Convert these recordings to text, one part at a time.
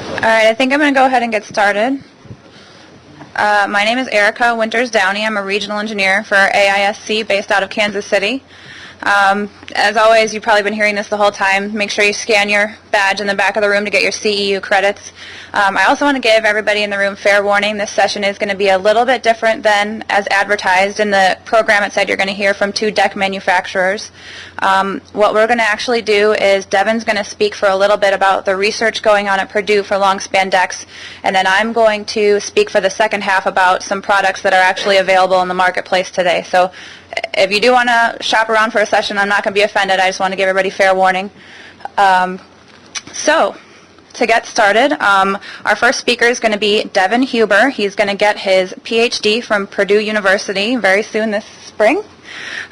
All right, I think I'm going to go ahead and get started. My name is Erica Winters Downey. I'm a regional engineer for AISC based out of Kansas City. As always, you've probably been hearing this the whole time. Make sure you scan your badge in the back of the room to get your CEU credits. I also want to give everybody in the room fair warning. This session is going to be a little bit different than as advertised. In the program it said you're going to hear from 2 deck manufacturers. What we're going to actually do is Devin's going to speak for a little bit about the research going on at Purdue for long span decks, and then I'm going to speak for the second half about some products that are actually available in the marketplace today. So if you do want to shop around for a session, I'm not going to be offended. I just want to give everybody fair warning. So to get started, our first speaker is going to be Devin Huber. He's going to get his PhD from Purdue University very soon this spring.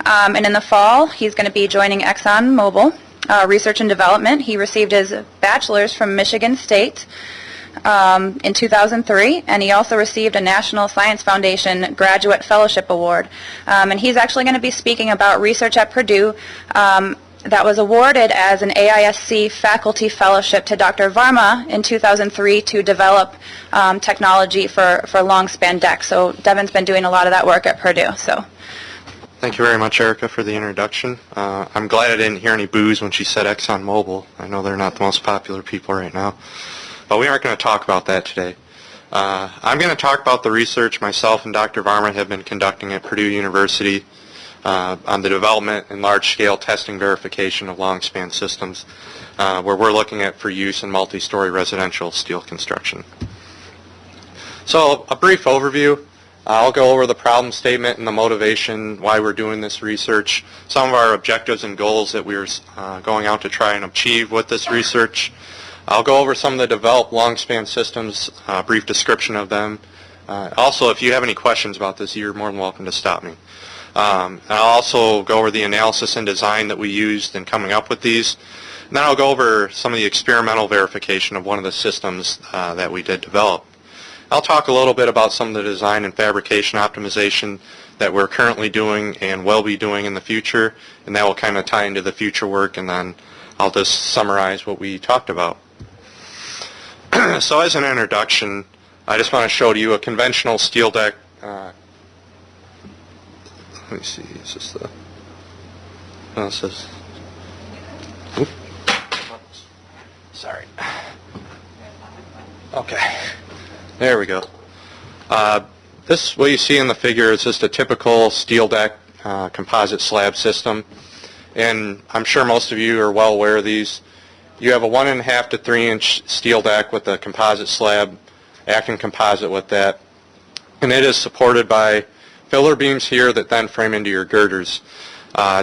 And in the fall, he's going to be joining ExxonMobil Research and Development. He received his bachelor's from Michigan State in 2003, and he also received a National Science Foundation Graduate Fellowship Award. And he's actually going to be speaking about research at Purdue that was awarded as an AISC faculty fellowship to Dr. Varma in 2003 to develop technology for long span decks. So Devin's been doing a lot of that work at Purdue. So. Thank you very much, Erica, for the introduction. I'm glad I didn't hear any boos when she said ExxonMobil. I know they're not the most popular people right now. But we aren't going to talk about that today. I'm going to talk about the research myself and Dr. Varma have been conducting at Purdue University on the development and large-scale testing verification of long-span systems, where we're looking at for use in multi-story residential steel construction. So a brief overview. I'll go over the problem statement and the motivation why we're doing this research, some of our objectives and goals that we're going out to try and achieve with this research. I'll go over some of the developed long-span systems, a brief description of them. Also, if you have any questions about this, you're more than welcome to stop me. I'll also go over the analysis and design that we used in coming up with these. And then I'll go over some of the experimental verification of one of the systems that we did develop. I'll talk a little bit about some of the design and fabrication optimization that we're currently doing and will be doing in the future, and that will kind of tie into the future work, and then I'll just summarize what we talked about. So as an introduction, I just want to show to you a conventional steel deck. Let me see, is this the, no, it says, oops. Sorry. Okay, there we go. This, what you see in the figure, is just a typical steel deck composite slab system. And I'm sure most of you are well aware of these. You have a 1.5 to 3 inch steel deck with a composite slab, acting composite with that. And it is supported by filler beams here that then frame into your girders.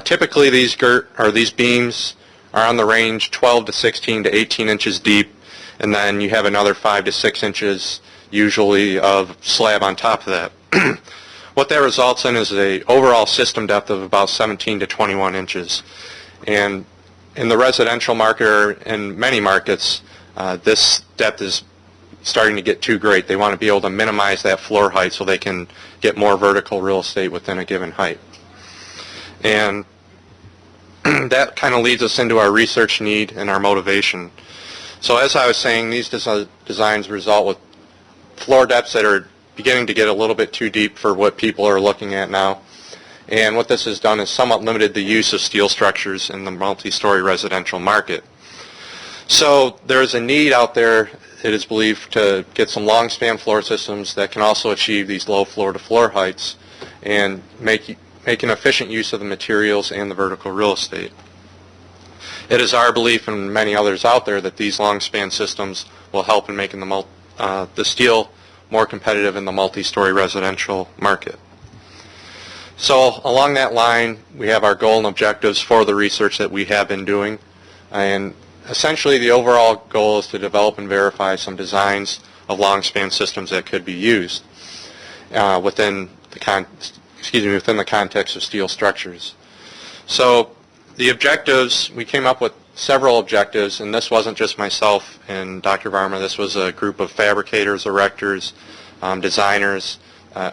Typically these beams are on the range 12 to 16 to 18 inches deep, and then you have another 5 to 6 inches usually of slab on top of that. What that results in is an overall system depth of about 17 to 21 inches. And in the residential market, or in many markets, this depth is starting to get too great. They want to be able to minimize that floor height so they can get more vertical real estate within a given height. And that kind of leads us into our research need and our motivation. So as I was saying, these designs result with floor depths that are beginning to get a little bit too deep for what people are looking at now. And what this has done is somewhat limited the use of steel structures in the multi-story residential market. So there's a need out there, it is believed, to get some long span floor systems that can also achieve these low floor-to-floor heights and make an efficient use of the materials and the vertical real estate. It is our belief, and many others out there, that these long span systems will help in making the steel more competitive in the multi-story residential market. So along that line, we have our goal and objectives for the research that we have been doing. And essentially the overall goal is to develop and verify some designs of long span systems that could be used within the context of steel structures. So the objectives, we came up with several objectives, and this wasn't just myself and Dr. Varma. This was a group of fabricators, erectors, designers,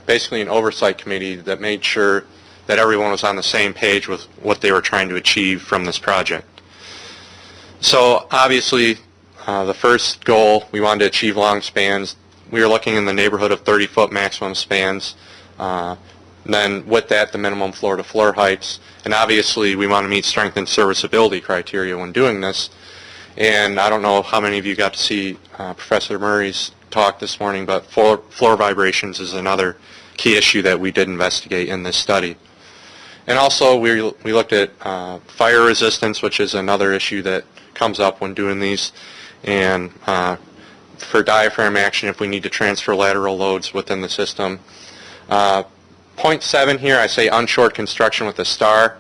basically an oversight committee that made sure that everyone was on the same page with what they were trying to achieve from this project. So obviously the first goal, we wanted to achieve long spans. We were looking in the neighborhood of 30-foot maximum spans. Then with that, the minimum floor-to-floor heights. And obviously, we want to meet strength and serviceability criteria when doing this. And I don't know how many of you got to see Professor Murray's talk this morning, but floor vibrations is another key issue that we did investigate in this study. And also, we looked at fire resistance, which is another issue that comes up when doing these. And for diaphragm action, if we need to transfer lateral loads within the system. Point 7 here, I say unshored construction with a star.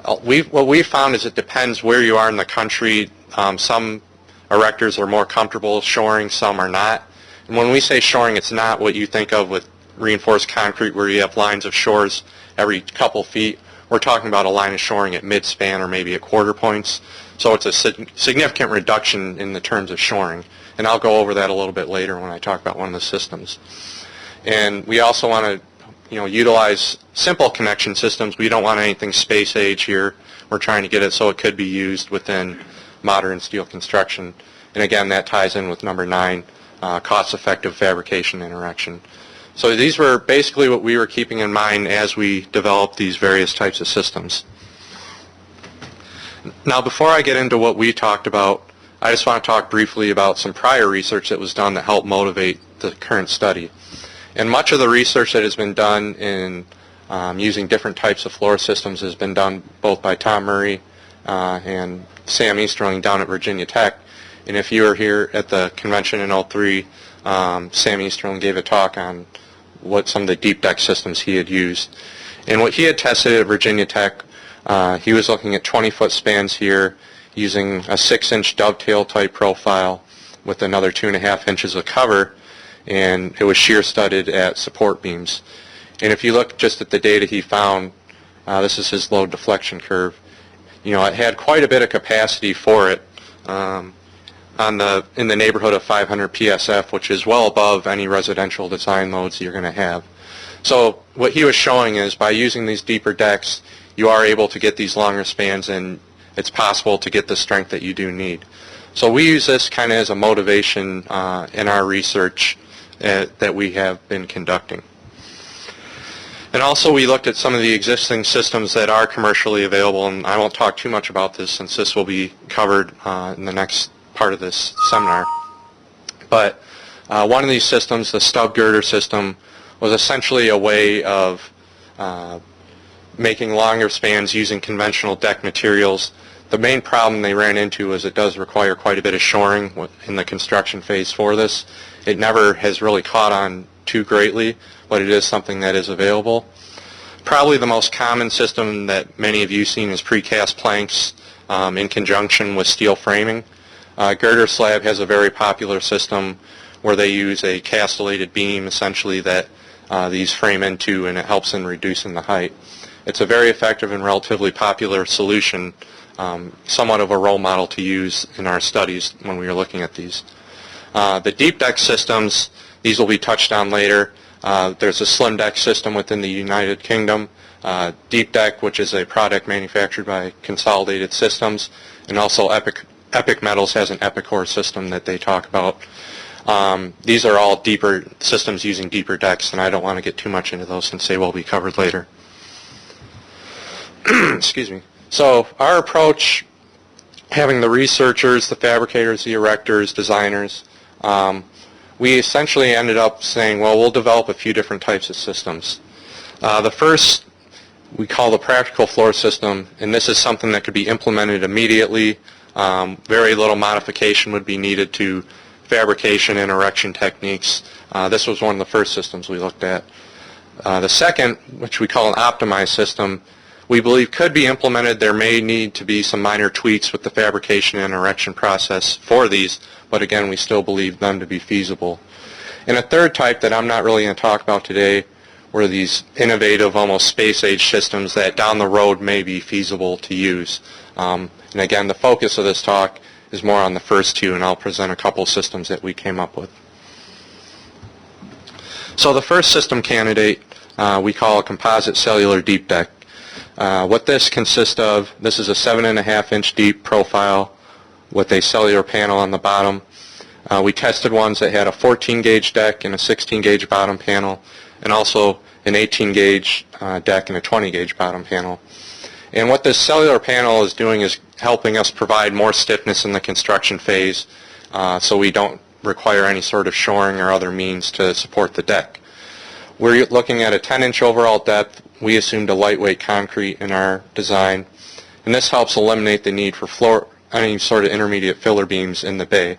What we've found is it depends where you are in the country. Some erectors are more comfortable shoring, some are not. And when we say shoring, it's not what you think of with reinforced concrete where you have lines of shores every couple feet. We're talking about a line of shoring at mid-span or maybe at quarter points. So it's a significant reduction in the terms of shoring. And I'll go over that a little bit later when I talk about one of the systems. And we also want to utilize simple connection systems. We don't want anything space age here. We're trying to get it so it could be used within modern steel construction. And again, that ties in with number 9, cost-effective fabrication and erection. So these were basically what we were keeping in mind as we developed these various types of systems. Now, before I get into what we talked about, I just want to talk briefly about some prior research that was done that helped motivate the current study. And much of the research that has been done in using different types of floor systems has been done both by Tom Murray and Sam Easterling down at Virginia Tech. And if you were here at the convention in 03, Sam Easterling gave a talk on what some of the deep deck systems he had used. And what he had tested at Virginia Tech, he was looking at 20-foot spans here using a 6-inch dovetail type profile with another 2.5 inches of cover, and it was shear studded at support beams. And if you look just at the data he found, this is his load deflection curve, it had quite a bit of capacity for it in the neighborhood of 500 PSF, which is well above any residential design loads you're going to have. So what he was showing is by using these deeper decks, you are able to get these longer spans, and it's possible to get the strength that you do need. So we use this kind of as a motivation in our research that we have been conducting. And also we looked at some of the existing systems that are commercially available, and I won't talk too much about this since this will be covered in the next part of this seminar. But one of these systems, the stub girder system, was essentially a way of making longer spans using conventional deck materials. The main problem they ran into is it does require quite a bit of shoring in the construction phase for this. It never has really caught on too greatly, but it is something that is available. Probably the most common system that many of you have seen is precast planks in conjunction with steel framing. Girder Slab has a very popular system where they use a castellated beam essentially that these frame into, and it helps in reducing the height. It's a very effective and relatively popular solution, somewhat of a role model to use in our studies when we were looking at these. The deep deck systems, these will be touched on later. There's a slim deck system within the United Kingdom, Deep Deck, which is a product manufactured by Consolidated Systems, and also Epic Metals has an Epicor system that they talk about. These are all deeper systems using deeper decks, and I don't want to get too much into those since they will be covered later. Excuse me. So our approach, having the researchers, the fabricators, the erectors, designers, we essentially ended up saying, well, we'll develop a few different types of systems. The first we call the practical floor system, and this is something that could be implemented immediately. Very little modification would be needed to fabrication and erection techniques. This was one of the first systems we looked at. The second, which we call an optimized system, we believe could be implemented. There may need to be some minor tweaks with the fabrication and erection process for these, but again, we still believe them to be feasible. And a third type that I'm not really going to talk about today were these innovative, almost space-age systems that down the road may be feasible to use. And again, the focus of this talk is more on the first two, and I'll present a couple systems that we came up with. So the first system candidate we call a composite cellular deep deck. What this consists of, this is a 7.5 inch deep profile with a cellular panel on the bottom. We tested ones that had a 14 gauge deck and a 16 gauge bottom panel, and also an 18 gauge deck and a 20 gauge bottom panel. And what this cellular panel is doing is helping us provide more stiffness in the construction phase, so we don't require any sort of shoring or other means to support the deck. We're looking at a 10-inch overall depth. We assumed a lightweight concrete in our design, and this helps eliminate the need for any sort of intermediate filler beams in the bay.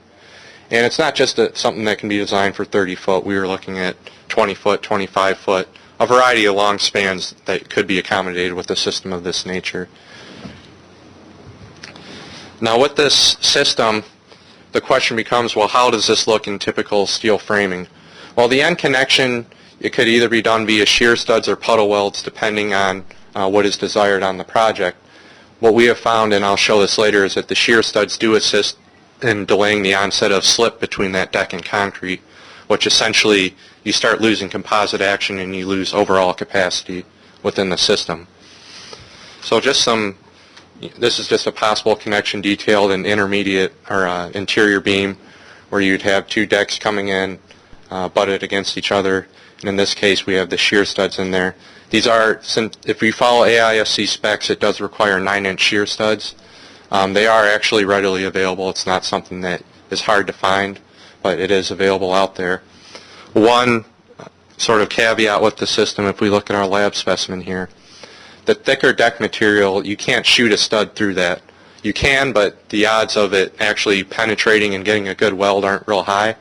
And it's not just something that can be designed for 30 foot. We were looking at 20 foot, 25 foot, a variety of long spans that could be accommodated with a system of this nature. Now with this system, the question becomes, well, how does this look in typical steel framing? Well, the end connection, it could either be done via shear studs or puddle welds, depending on what is desired on the project. What we have found, and I'll show this later, is that the shear studs do assist in delaying the onset of slip between that deck and concrete, which essentially you start losing composite action and you lose overall capacity within the system. So this is just a possible connection detailed in intermediate or interior beam, where you'd have two decks coming in butted against each other, and in this case we have the shear studs in there. These are, if we follow AISC specs, it does require 9-inch shear studs. They are actually readily available. It's not something that is hard to find, but it is available out there. One sort of caveat with the system, if we look at our lab specimen here, the thicker deck material, you can't shoot a stud through that. You can, but the odds of it actually penetrating and getting a good weld aren't real high.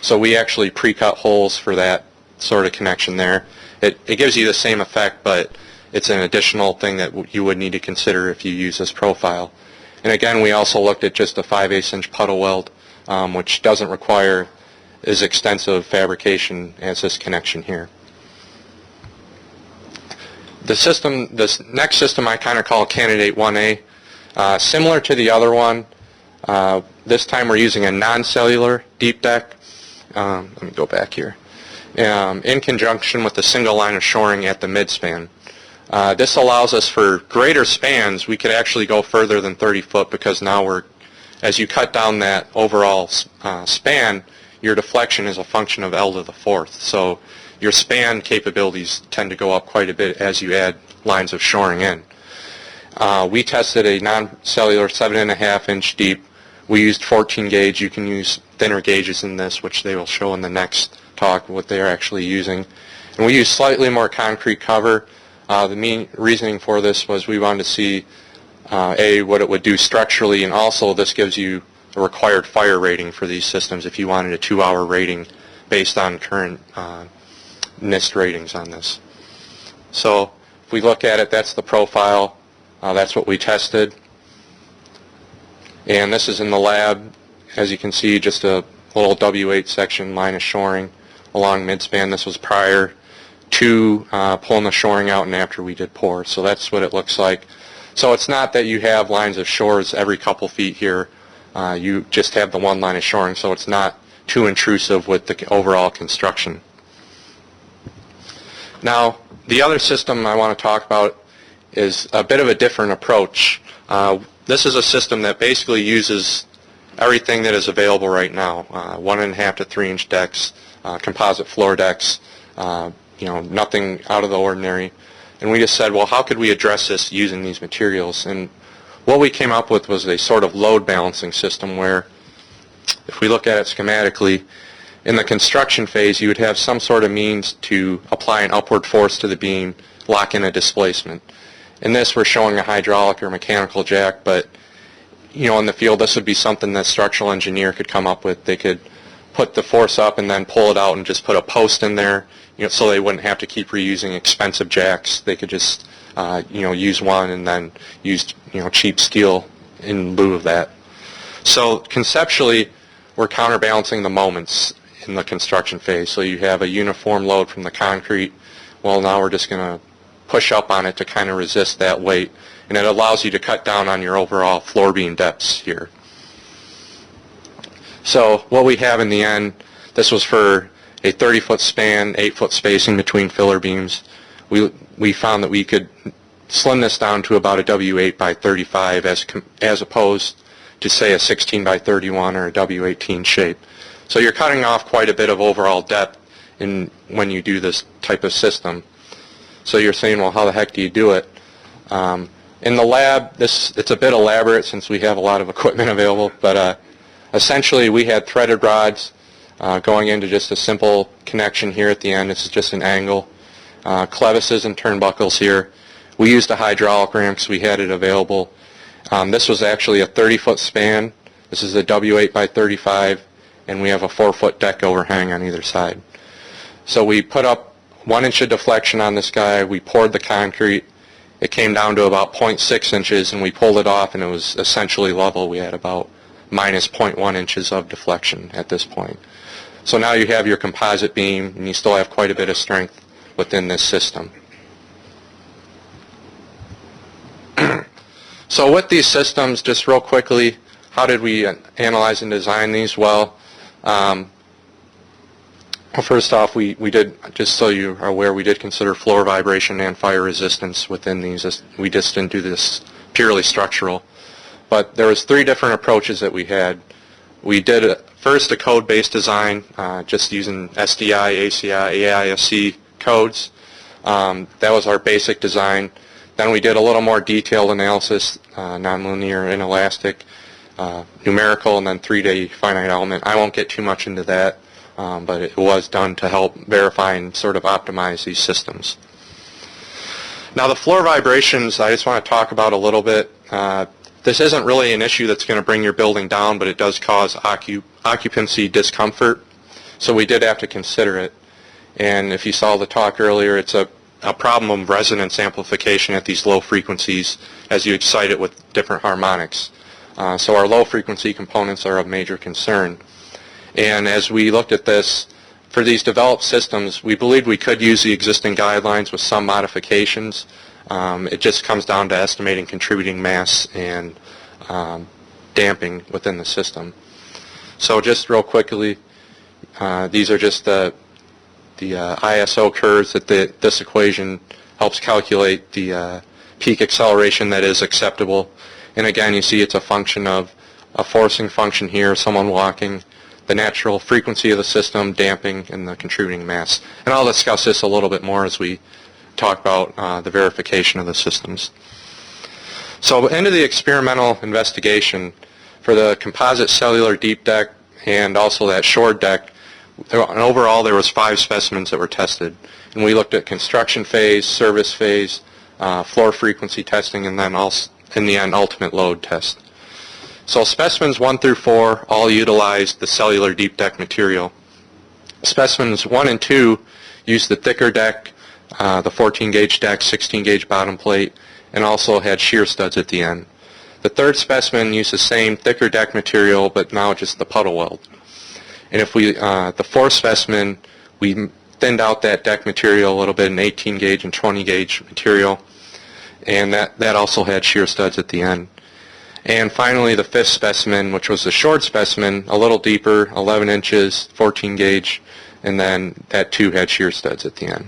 So we actually pre-cut holes for that sort of connection there. It gives you the same effect, but it's an additional thing that you would need to consider if you use this profile. And again, we also looked at just a 5/8" puddle weld, which doesn't require as extensive fabrication as this connection here. This next system I kind of call Candidate 1A. Similar to the other one, this time we're using a non-cellular deep deck. Let me go back here. In conjunction with a single line of shoring at the midspan. This allows us, for greater spans, we could actually go further than 30 foot, because now as you cut down that overall span, your deflection is a function of L to the 4th. So your span capabilities tend to go up quite a bit as you add lines of shoring in. We tested a non-cellular 7.5-inch deep. We used 14 gauge. You can use thinner gauges in this, which they will show in the next talk what they are actually using. And we used slightly more concrete cover. The main reasoning for this was we wanted to see what it would do structurally, and also this gives you a required fire rating for these systems if you wanted a 2-hour rating based on current NIST ratings on this. So if we look at it, that's the profile. That's what we tested. And this is in the lab. As you can see, just a little W8 section line of shoring along midspan. This was prior to pulling the shoring out and after we did pour. So that's what it looks like. So it's not that you have lines of shores every couple feet here. You just have the one line of shoring, so it's not too intrusive with the overall construction. Now, the other system I want to talk about is a bit of a different approach. This is a system that basically uses everything that is available right now, 1.5 to 3-inch decks, composite floor decks, nothing out of the ordinary. And we just said, well, how could we address this using these materials? And what we came up with was a sort of load balancing system where, if we look at it schematically, in the construction phase you would have some sort of means to apply an upward force to the beam, lock in a displacement. In this we're showing a hydraulic or mechanical jack, but in the field this would be something that a structural engineer could come up with. They could put the force up and then pull it out and just put a post in there, so they wouldn't have to keep reusing expensive jacks. They could just use one and then use cheap steel in lieu of that. So conceptually we're counterbalancing the moments in the construction phase. So you have a uniform load from the concrete. Well, now we're just going to push up on it to kind of resist that weight, and it allows you to cut down on your overall floor beam depths here. So what we have in the end, this was for a 30-foot span, 8-foot spacing between filler beams. We found that we could slim this down to about a W8 by 35 as opposed to say a 16 by 31 or a W18 shape. So you're cutting off quite a bit of overall depth when you do this type of system. So you're saying, well, how the heck do you do it? In the lab, it's a bit elaborate since we have a lot of equipment available, but essentially we had threaded rods going into just a simple connection here at the end. This is just an angle. Clevises and turnbuckles here. We used a hydraulic ram because we had it available. This was actually a 30-foot span. This is a W8 by 35, and we have a 4-foot deck overhang on either side. So we put up 1 inch of deflection on this guy. We poured the concrete. It came down to about 0.6 inches, and we pulled it off, and it was essentially level. We had about minus 0.1 inches of deflection at this point. So now you have your composite beam, and you still have quite a bit of strength within this system. So with these systems, just real quickly, how did we analyze and design these? Well, first off, we did, just so you are aware, we did consider floor vibration and fire resistance within these. We just didn't do this purely structural. But there was 3 different approaches that we had. We did first a code-based design, just using SDI, ACI, AISC codes. That was our basic design. Then we did a little more detailed analysis, nonlinear, inelastic, numerical, and then 3D finite element. I won't get too much into that, but it was done to help verify and sort of optimize these systems. Now the floor vibrations, I just want to talk about a little bit. This isn't really an issue that's going to bring your building down, but it does cause occupancy discomfort, so we did have to consider it. And if you saw the talk earlier, it's a problem of resonance amplification at these low frequencies as you excite it with different harmonics. So our low frequency components are of major concern. And as we looked at this, for these developed systems, we believed we could use the existing guidelines with some modifications. It just comes down to estimating contributing mass and damping within the system. So just real quickly, these are just the ISO curves that this equation helps calculate the peak acceleration that is acceptable. And again, you see it's a function of a forcing function here, someone walking, the natural frequency of the system, damping, and the contributing mass. And I'll discuss this a little bit more as we talk about the verification of the systems. So into the experimental investigation for the composite cellular deep deck and also that short deck, overall there was 5 specimens that were tested. And we looked at construction phase, service phase, floor frequency testing, and then also, in the end, ultimate load test. So specimens 1 through 4 all utilized the cellular deep deck material. Specimens 1 and 2 used the thicker deck, the 14-gauge deck, 16-gauge bottom plate, and also had shear studs at the end. The third specimen used the same thicker deck material, but now just the puddle weld. And if we, the fourth specimen, we thinned out that deck material a little bit in 18-gauge and 20-gauge material, and that also had shear studs at the end. And finally, the fifth specimen, which was the short specimen, a little deeper, 11 inches, 14-gauge, and then that too had shear studs at the end.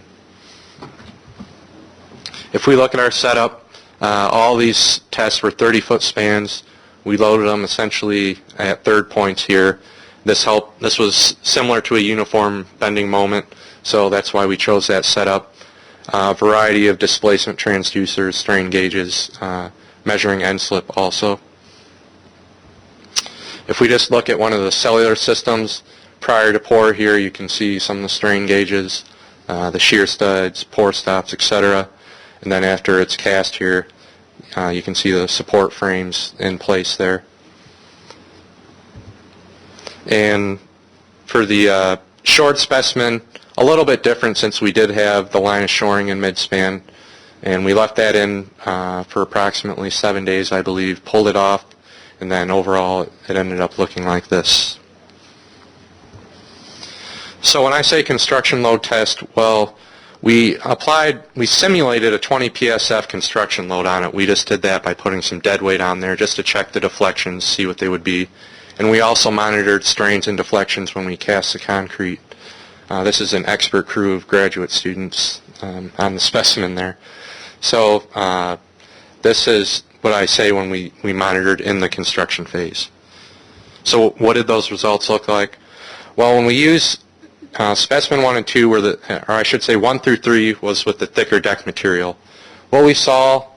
If we look at our setup, all these tests were 30-foot spans. We loaded them essentially at third points here. This was similar to a uniform bending moment, so that's why we chose that setup. Variety of displacement transducers, strain gauges, measuring end slip also. If we just look at one of the cellular systems, prior to pour here, you can see some of the strain gauges, the shear studs, pour stops, etc. And then after it's cast here, you can see the support frames in place there. And for the short specimen, a little bit different since we did have the line of shoring in midspan. And we left that in for approximately 7 days, I believe, pulled it off, and then overall it ended up looking like this. So when I say construction load test, well, we simulated a 20 PSF construction load on it. We just did that by putting some dead weight on there just to check the deflections, see what they would be. And we also monitored strains and deflections when we cast the concrete. This is an expert crew of graduate students on the specimen there. So this is what I say when we monitored in the construction phase. So what did those results look like? Well, when we use specimen 1 and 2, or I should say 1 through 3 was with the thicker deck material. What we saw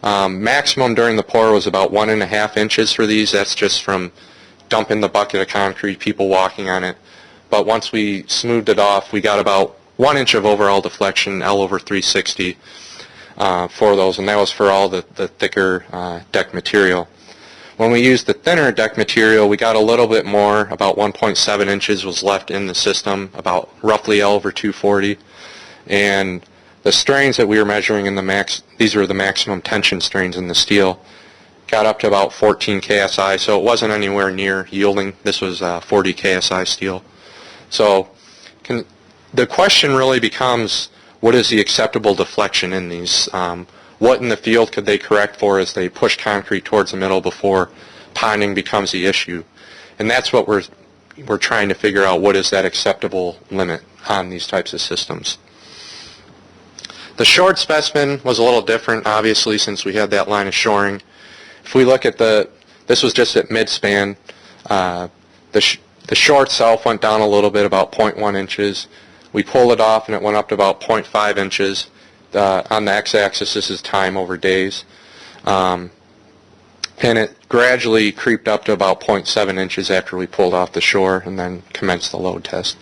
maximum during the pour was about 1.5 inches for these. That's just from dumping the bucket of concrete, people walking on it. But once we smoothed it off, we got about 1 inch of overall deflection, L over 360 for those, and that was for all the thicker deck material. When we used the thinner deck material, we got a little bit more, about 1.7 inches was left in the system, about roughly L over 240. And the strains that we were measuring in these were the maximum tension strains in the steel, got up to about 14 KSI, so it wasn't anywhere near yielding. This was 40 KSI steel. So the question really becomes, what is the acceptable deflection in these? What in the field could they correct for as they push concrete towards the middle before ponding becomes the issue? And that's what we're trying to figure out, what is that acceptable limit on these types of systems. The shored specimen was a little different, obviously, since we had that line of shoring. If we look at this was just at mid-span. The shore itself went down a little bit, about 0.1 inches. We pulled it off and it went up to about 0.5 inches. On the x-axis, this is time over days. And it gradually creeped up to about 0.7 inches after we pulled off the shore and then commenced the load test.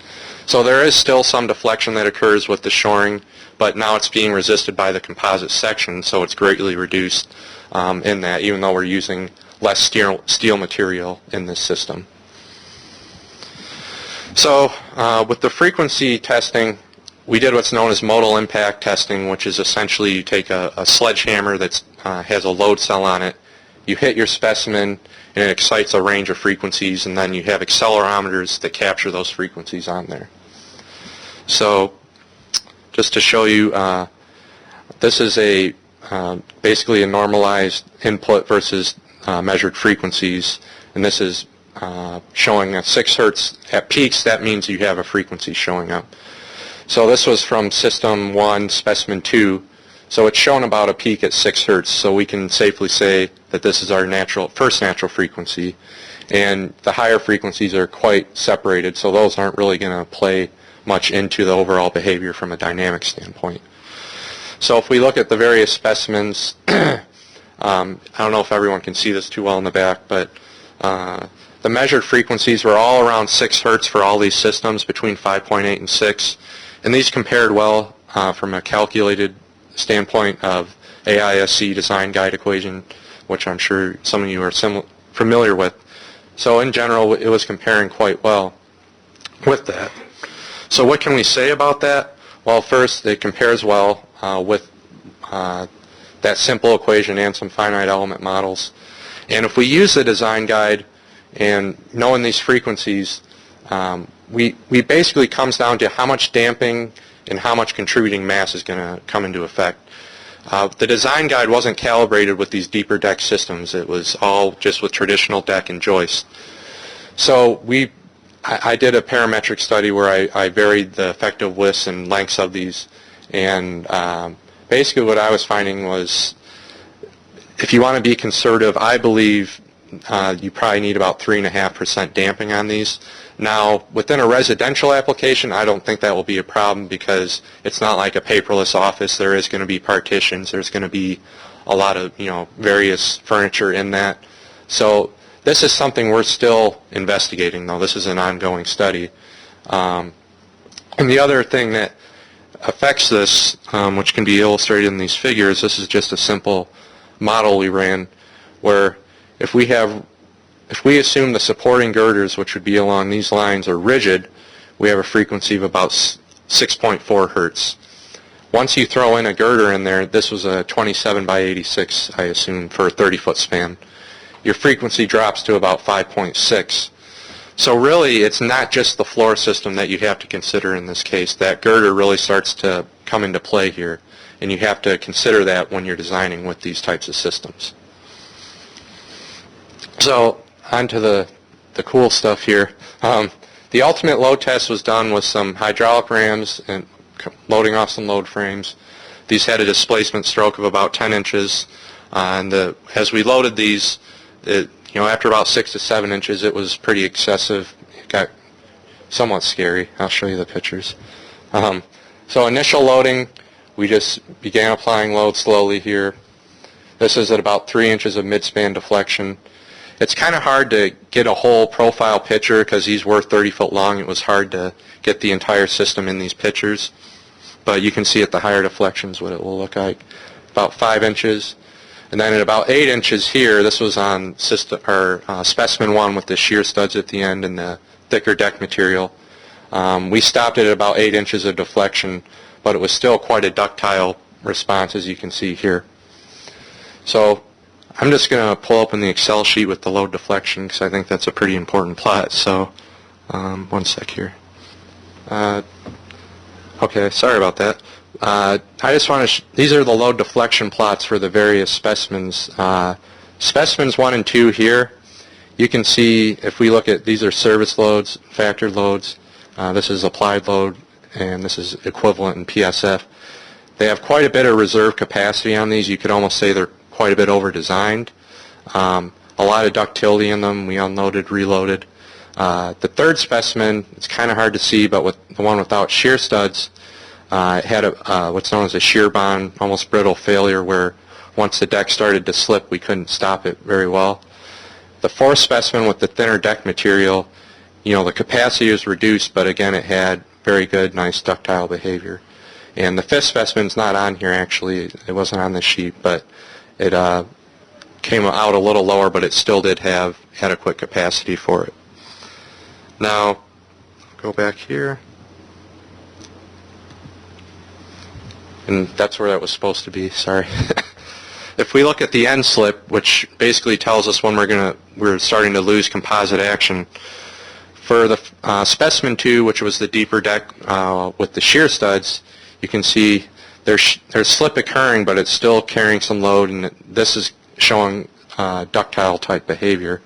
So there is still some deflection that occurs with the shoring, but now it's being resisted by the composite section, so it's greatly reduced in that, even though we're using less steel material in this system. So with the frequency testing, we did what's known as modal impact testing, which is essentially you take a sledgehammer that has a load cell on it, you hit your specimen, and it excites a range of frequencies, and then you have accelerometers that capture those frequencies on there. So just to show you, this is basically a normalized input versus measured frequencies, and this is showing at 6 hertz at peaks. That means you have a frequency showing up. So this was from System 1, Specimen 2, so it's shown about a peak at 6 hertz, so we can safely say that this is our first natural frequency, and the higher frequencies are quite separated, so those aren't really going to play much into the overall behavior from a dynamic standpoint. So if we look at the various specimens, I don't know if everyone can see this too well in the back, but the measured frequencies were all around 6 hertz for all these systems, between 5.8 and 6. And these compared well from a calculated standpoint of AISC design guide equation, which I'm sure some of you are familiar with. So in general, it was comparing quite well with that. So what can we say about that? Well, first, it compares well with that simple equation and some finite element models. And if we use the design guide and knowing these frequencies, we basically comes down to how much damping and how much contributing mass is going to come into effect. The design guide wasn't calibrated with these deeper deck systems. It was all just with traditional deck and joist. So I did a parametric study where I varied the effective widths and lengths of these, and basically what I was finding was, if you want to be conservative, I believe you probably need about 3.5% damping on these. Now, within a residential application, I don't think that will be a problem because it's not like a paperless office. There is going to be partitions. There's going to be a lot of, various furniture in that. So this is something we're still investigating, though. This is an ongoing study. And the other thing that affects this, which can be illustrated in these figures, this is just a simple model we ran where if we assume the supporting girders, which would be along these lines, are rigid, we have a frequency of about 6.4 hertz. Once you throw in a girder in there, this was a 27 by 86, I assume, for a 30-foot span, your frequency drops to about 5.6. So really, it's not just the floor system that you have to consider in this case. That girder really starts to come into play here, and you have to consider that when you're designing with these types of systems. So on to the cool stuff here. The ultimate load test was done with some hydraulic rams and loading off some load frames. These had a displacement stroke of about 10 inches. As we loaded these, after about 6 to 7 inches, it was pretty excessive. It got somewhat scary. I'll show you the pictures. So initial loading, we just began applying load slowly here. This is at about 3 inches of midspan deflection. It's kind of hard to get a whole profile picture because these were 30 foot long. It was hard to get the entire system in these pictures. But you can see at the higher deflections what it will look like. About 5 inches. And then at about 8 inches here, this was on specimen 1 with the shear studs at the end and the thicker deck material. We stopped it at about 8 inches of deflection, but it was still quite a ductile response, as you can see here. So I'm just going to pull open the Excel sheet with the load deflection because I think that's a pretty important plot. So one sec here. Okay, sorry about that. I just want to, these are the load deflection plots for the various specimens. Specimens 1 and 2 here, you can see if we look at, these are service loads, factored loads, this is applied load, and this is equivalent in PSF. They have quite a bit of reserve capacity on these. You could almost say they're quite a bit over-designed. A lot of ductility in them. We unloaded, reloaded. The third specimen, it's kind of hard to see, but with the one without shear studs, it had what's known as a shear bond, almost brittle failure, where once the deck started to slip, we couldn't stop it very well. The fourth specimen with the thinner deck material, the capacity was reduced, but again, it had very good, nice ductile behavior. And the fifth specimen's not on here, actually. It wasn't on the sheet, but it came out a little lower, but it still did have adequate capacity for it. Now, go back here. And that's where that was supposed to be, sorry. If we look at the end slip, which basically tells us when we're starting to lose composite action, for the specimen 2, which was the deeper deck with the shear studs, you can see there's slip occurring, but it's still carrying some load, and this is showing ductile type behavior.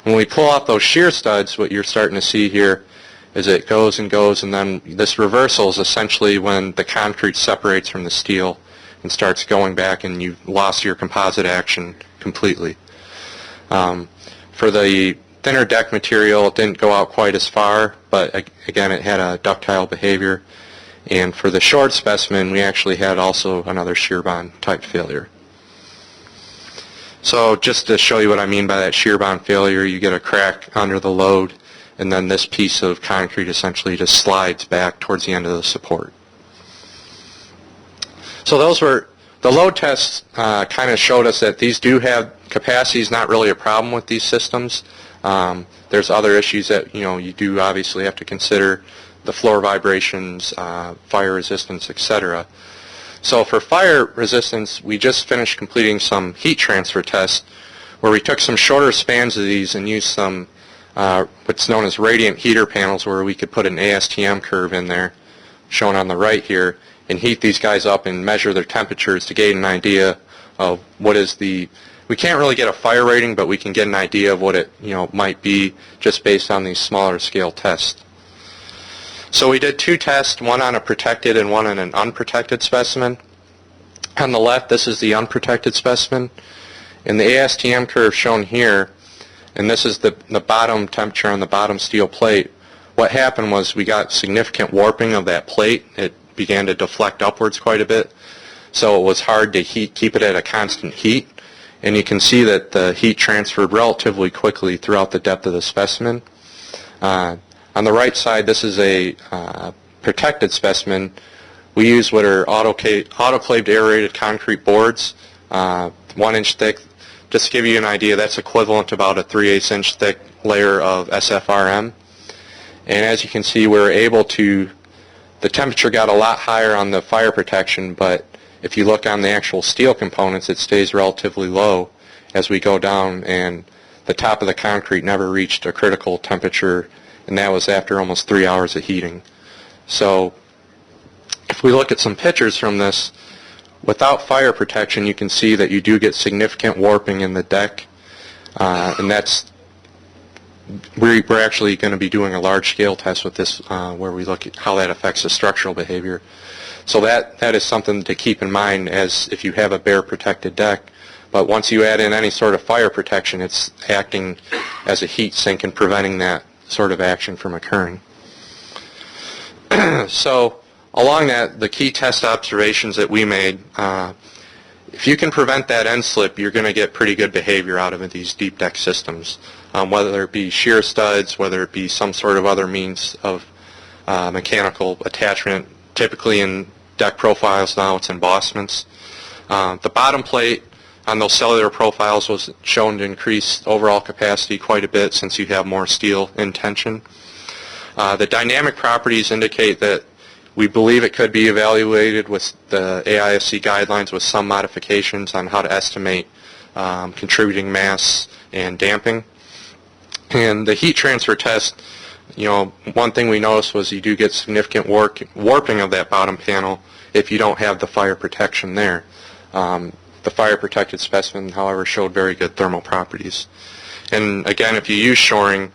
When we pull out those shear studs, what you're starting to see here is it goes and goes, and then this reversal is essentially when the concrete separates from the steel and starts going back, and you've lost your composite action completely. For the thinner deck material, it didn't go out quite as far, but again, it had a ductile behavior. And for the short specimen, we actually had also another shear bond type failure. So just to show you what I mean by that shear bond failure, you get a crack under the load, and then this piece of concrete essentially just slides back towards the end of the support. So those were, the load tests kind of showed us that these do have, capacity is not really a problem with these systems. There's other issues that you do obviously have to consider, the floor vibrations, fire resistance, etc. So for fire resistance, we just finished completing some heat transfer tests where we took some shorter spans of these and used some what's known as radiant heater panels, where we could put an ASTM curve in there, shown on the right here, and heat these guys up and measure their temperatures to gain an idea of what is the, we can't really get a fire rating, but we can get an idea of what it might be just based on these smaller scale tests. So we did 2 tests, one on a protected and one on an unprotected specimen. On the left, this is the unprotected specimen. And the ASTM curve shown here, and this is the bottom temperature on the bottom steel plate. What happened was we got significant warping of that plate. It began to deflect upwards quite a bit. So it was hard to keep it at a constant heat. And you can see that the heat transferred relatively quickly throughout the depth of the specimen. On the right side, this is a protected specimen. We use what are autoclaved aerated concrete boards, 1 inch thick. Just to give you an idea, that's equivalent to about a 3/8 inch thick layer of SFRM. And as you can see, we were able to, the temperature got a lot higher on the fire protection, but if you look on the actual steel components, it stays relatively low as we go down, and the top of the concrete never reached a critical temperature, and that was after almost 3 hours of heating. So if we look at some pictures from this, without fire protection, you can see that you do get significant warping in the deck, and that's, we're actually going to be doing a large-scale test with this where we look at how that affects the structural behavior. So that is something to keep in mind, as if you have a bare protected deck, But once you add in any sort of fire protection, it's acting as a heat sink and preventing that sort of action from occurring. So along that, the key test observations that we made, if you can prevent that end slip, you're going to get pretty good behavior out of these deep deck systems, whether it be shear studs, whether it be some sort of other means of mechanical attachment. Typically in deck profiles now, it's embossments. The bottom plate on those cellular profiles was shown to increase overall capacity quite a bit since you have more steel in tension. The dynamic properties indicate that we believe it could be evaluated with the AISC guidelines with some modifications on how to estimate contributing mass and damping. And the heat transfer test, one thing we noticed was you do get significant warping of that bottom panel if you don't have the fire protection there. The fire-protected specimen, however, showed very good thermal properties. And again, if you use shoring,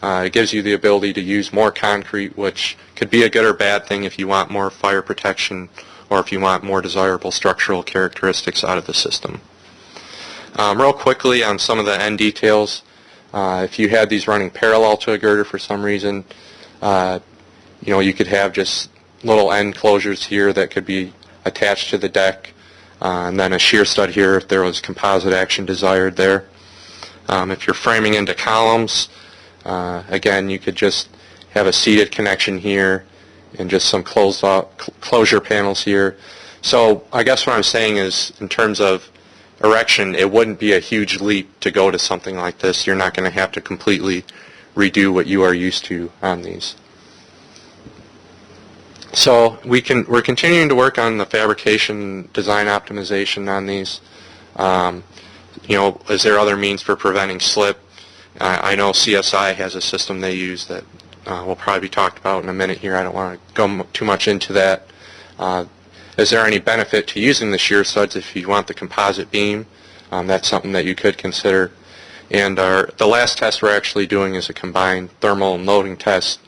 it gives you the ability to use more concrete, which could be a good or bad thing if you want more fire protection or if you want more desirable structural characteristics out of the system. Real quickly on some of the end details, if you had these running parallel to a girder for some reason, you could have just little end closures here that could be attached to the deck, and then a shear stud here if there was composite action desired there. If you're framing into columns, again, you could just have a seated connection here and just some closure panels here. So I guess what I'm saying is, in terms of erection, it wouldn't be a huge leap to go to something like this. You're not going to have to completely redo what you are used to on these. So we're continuing to work on the fabrication design optimization on these. Is there other means for preventing slip? I know CSI has a system they use that will probably be talked about in a minute here. I don't want to go too much into that. Is there any benefit to using the shear studs if you want the composite beam? That's something that you could consider. And the last test we're actually doing is a combined thermal and loading test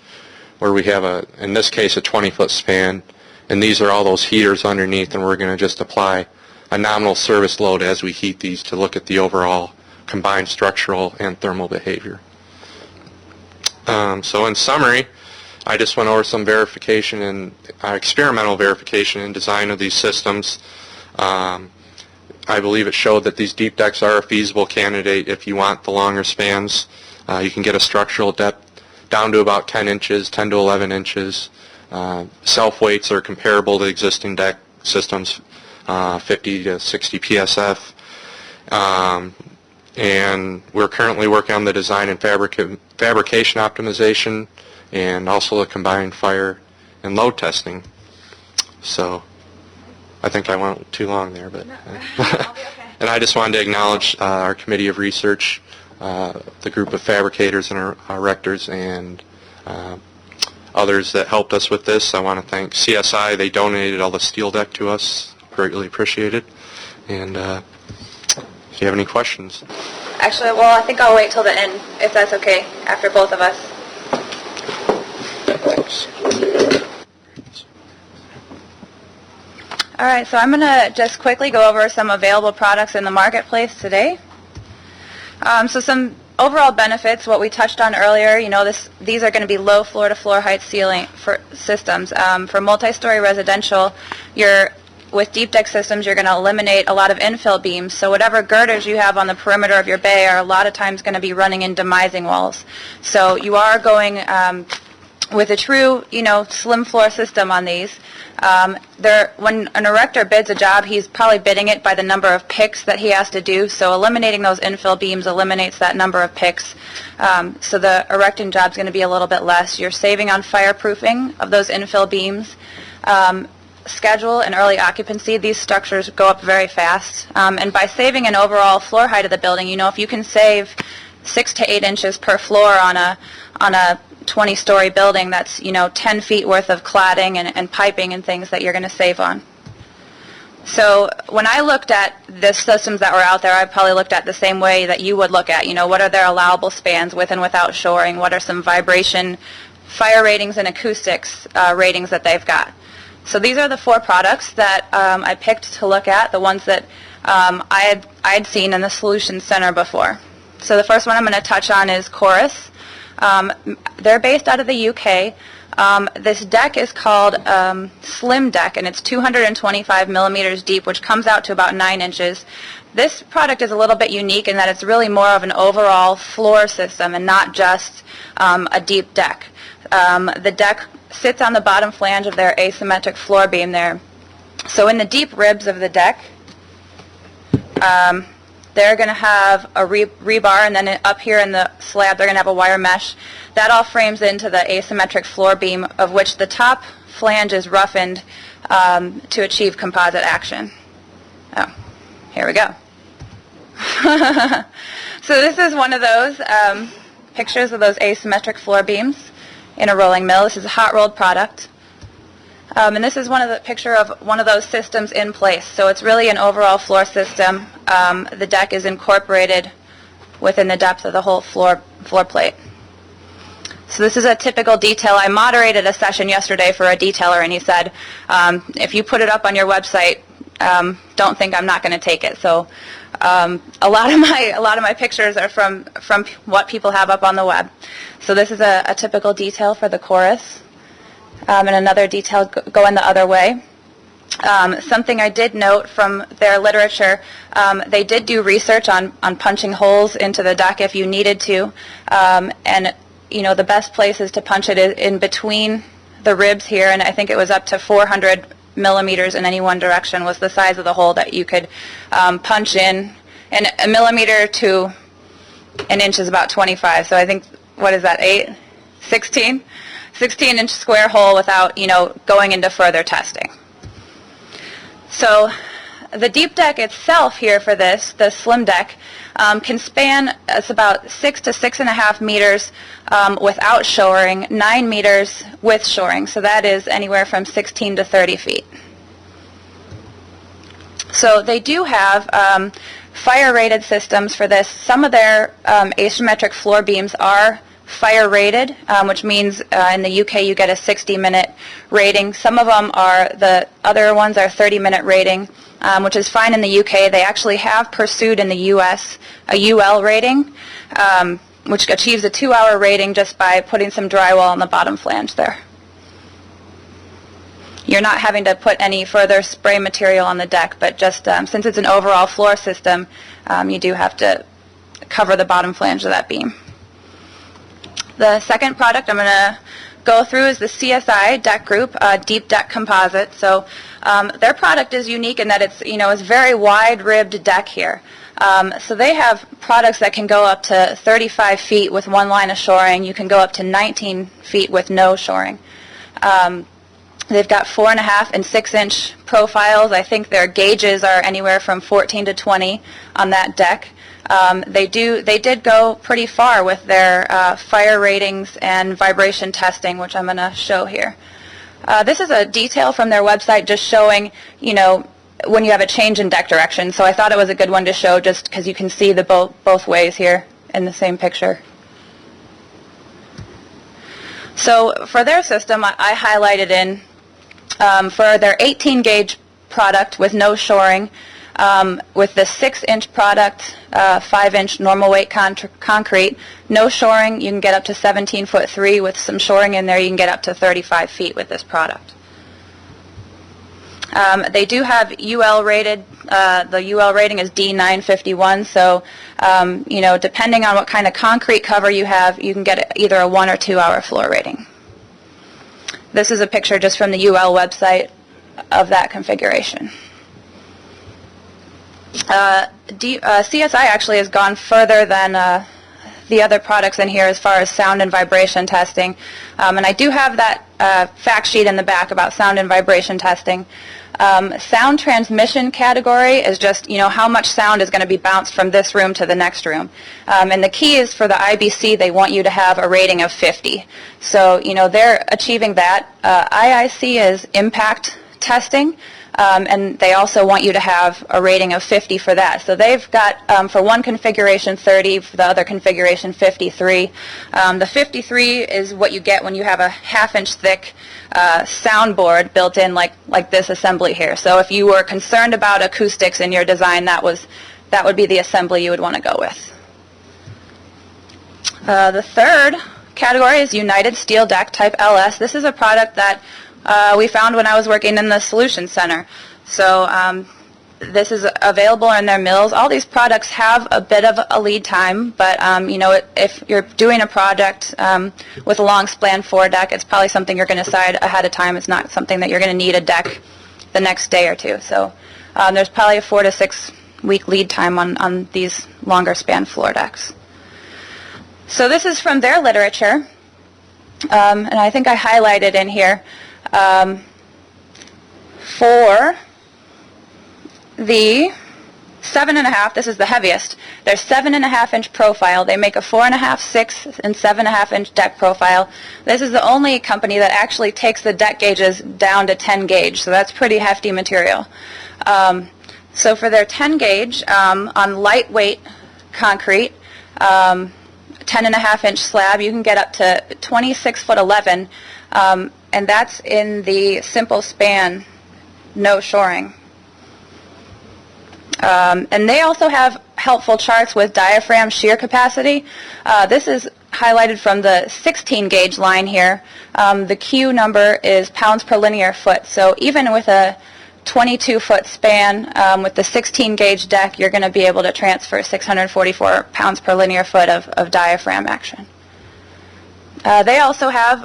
where we have, in this case, a 20-foot span. And these are all those heaters underneath, and we're going to just apply a nominal service load as we heat these to look at the overall combined structural and thermal behavior. So in summary, I just went over some verification and experimental verification and design of these systems. I believe it showed that these deep decks are a feasible candidate if you want the longer spans. You can get a structural depth down to about 10 inches, 10 to 11 inches. Self-weights are comparable to existing deck systems, 50 to 60 PSF. And we're currently working on the design and fabrication optimization and also the combined fire and load testing. So I think I went too long there, but I'll be okay. and I just wanted to acknowledge our committee of research, the group of fabricators and our rectors and others that helped us with this. I want to thank CSI. They donated all the steel deck to us. Greatly appreciated. And if you have any questions. Actually, well, I think I'll wait till the end, if that's okay, after both of us. Thanks. All right, so I'm going to just quickly go over some available products in the marketplace today. So some overall benefits, what we touched on earlier, these are going to be low floor-to-floor height ceiling for systems. For multi-story residential, with deep deck systems, you're going to eliminate a lot of infill beams. So whatever girders you have on the perimeter of your bay are a lot of times going to be running in demising walls. So you are going with a true, slim floor system on these. When an erector bids a job, he's probably bidding it by the number of picks that he has to do. So eliminating those infill beams eliminates that number of picks. So the erecting job is going to be a little bit less. You're saving on fireproofing of those infill beams. Schedule and early occupancy, these structures go up very fast. And by saving an overall floor height of the building, if you can save 6 to 8 inches per floor on a 20-story building, that's 10 feet worth of cladding and piping and things that you're going to save on. So when I looked at the systems that were out there, I probably looked at the same way that you would look at, what are their allowable spans with and without shoring, what are some vibration, fire ratings, and acoustics ratings that they've got. So these are the 4 products that I picked to look at, the ones that I'd seen in the Solutions Center before. So the first one I'm going to touch on is Chorus. They're based out of the UK. This deck is called Slim Deck, and it's 225 millimeters deep, which comes out to about 9 inches. This product is a little bit unique in that it's really more of an overall floor system and not just a deep deck. The deck sits on the bottom flange of their asymmetric floor beam there. So in the deep ribs of the deck, they're going to have a rebar, and then up here in the slab they're going to have a wire mesh. That all frames into the asymmetric floor beam, of which the top flange is roughened to achieve composite action. Oh, here we go. So this is one of those pictures of those asymmetric floor beams in a rolling mill. This is a hot rolled product. And this is one of the picture of one of those systems in place. So it's really an overall floor system. The deck is incorporated within the depth of the whole floor plate. So this is a typical detail. I moderated a session yesterday for a detailer, and he said, if you put it up on your website, don't think I'm not going to take it. So a lot of my pictures are from what people have up on the web. So this is a typical detail for the Chorus. And another detail going the other way. Something I did note from their literature, they did do research on punching holes into the deck if you needed to. And, you know, the best place is to punch it in between the ribs here, and I think it was up to 400 millimeters in any one direction was the size of the hole that you could punch in. And a millimeter to an inch is about 25. So I think, what is that, 16-inch square hole without, you know, going into further testing. So the deep deck itself here for this, the Slim Deck, can span, it's about 6 to 6.5 meters without shoring, 9 meters with shoring. So that is anywhere from 16 to 30 feet. So they do have fire-rated systems for this. Some of their asymmetric floor beams are fire rated, which means in the UK you get a 60-minute rating. Some of them are, the other ones are 30-minute rating, which is fine in the UK. They actually have pursued in the US a UL rating, which achieves a 2-hour rating just by putting some drywall on the bottom flange there. You're not having to put any further spray material on the deck, but just since it's an overall floor system, you do have to cover the bottom flange of that beam. The second product I'm going to go through is the CSI Deck Group Deep Deck Composite. So their product is unique in that it's, you know, it's very wide ribbed deck here. So they have products that can go up to 35 feet with one line of shoring. You can go up to 19 feet with no shoring. They've got 4.5 and 6-inch profiles. I think their gauges are anywhere from 14 to 20 on that deck. They did go pretty far with their fire ratings and vibration testing, which I'm going to show here. This is a detail from their website just showing, you know, when you have a change in deck direction. So I thought it was a good one to show just because you can see the both ways here in the same picture. So for their system, I highlighted in for their 18-gauge product with no shoring, with the 6-inch product, 5-inch normal weight concrete, no shoring, you can get up to 17'3". With some shoring in there, you can get up to 35 feet with this product. They do have UL rated. The UL rating is D951. So, you know, depending on what kind of concrete cover you have, you can get either a 1 or 2 hour floor rating. This is a picture just from the UL website of that configuration. CSI actually has gone further than the other products in here as far as sound and vibration testing. And I do have that fact sheet in the back about sound and vibration testing. Sound transmission category is just, you know, how much sound is going to be bounced from this room to the next room. And the key is for the IBC, they want you to have a rating of 50. So, you know, they're achieving that. IIC is impact testing. and they also want you to have a rating of 50 for that. So they've got, for one configuration, 30, for the other configuration, 53. The 53 is what you get when you have a half-inch thick soundboard built in like this assembly here. So if you were concerned about acoustics in your design, that would be the assembly you would want to go with. The third category is United Steel Deck Type LS. This is a product that we found when I was working in the Solutions Center. So this is available in their mills. All these products have a bit of a lead time, but if you're doing a project with a long span 4 deck, it's probably something you're going to decide ahead of time. It's not something that you're going to need a deck the next day or two. So there's probably a 4 to 6 week lead time on these longer span floor decks. So this is from their literature, and I think I highlighted in here for the 7.5, this is the heaviest, their 7.5-inch profile. They make a 4.5, 6, and 7.5-inch deck profile. This is the only company that actually takes the deck gauges down to 10 gauge, so that's pretty hefty material. So for their 10 gauge on lightweight concrete, 10.5-inch slab, you can get up to 26 foot 11, and that's in the simple span, no shoring. And they also have helpful charts with diaphragm shear capacity. This is highlighted from the 16 gauge line here. The Q number is pounds per linear foot. So even with a 22 foot span with the 16 gauge deck, you're going to be able to transfer 644 pounds per linear foot of diaphragm action. They also have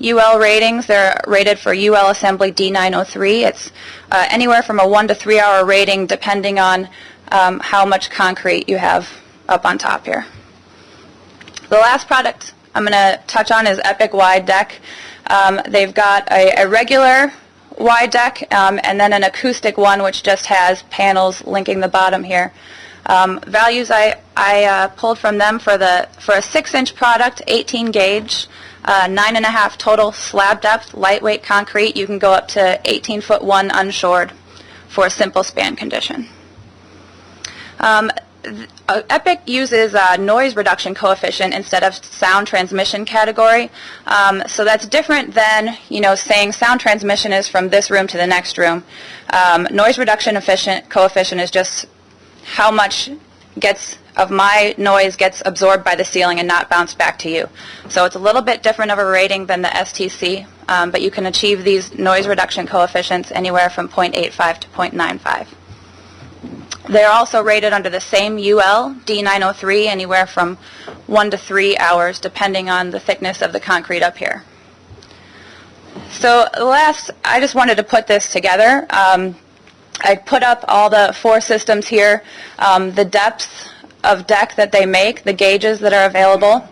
UL ratings. They're rated for UL Assembly D903. It's anywhere from a 1 to 3 hour rating depending on how much concrete you have up on top here. The last product I'm going to touch on is Epic Wide Deck. They've got a regular wide deck and then an acoustic one which just has panels linking the bottom here. Values I pulled from them for a 6-inch product, 18 gauge, 9.5 total slab depth, lightweight concrete. You can go up to 18 foot 1 unshored for a simple span condition. Epic uses noise reduction coefficient instead of sound transmission category. So that's different than, saying sound transmission is from this room to the next room. Noise reduction coefficient is just how much of my noise gets absorbed by the ceiling and not bounced back to you. So it's a little bit different of a rating than the STC, but you can achieve these noise reduction coefficients anywhere from 0.85 to 0.95. They're also rated under the same UL, D903, anywhere from 1 to 3 hours, depending on the thickness of the concrete up here. So last, I just wanted to put this together. I put up all the 4 systems here, the depth of deck that they make, the gauges that are available.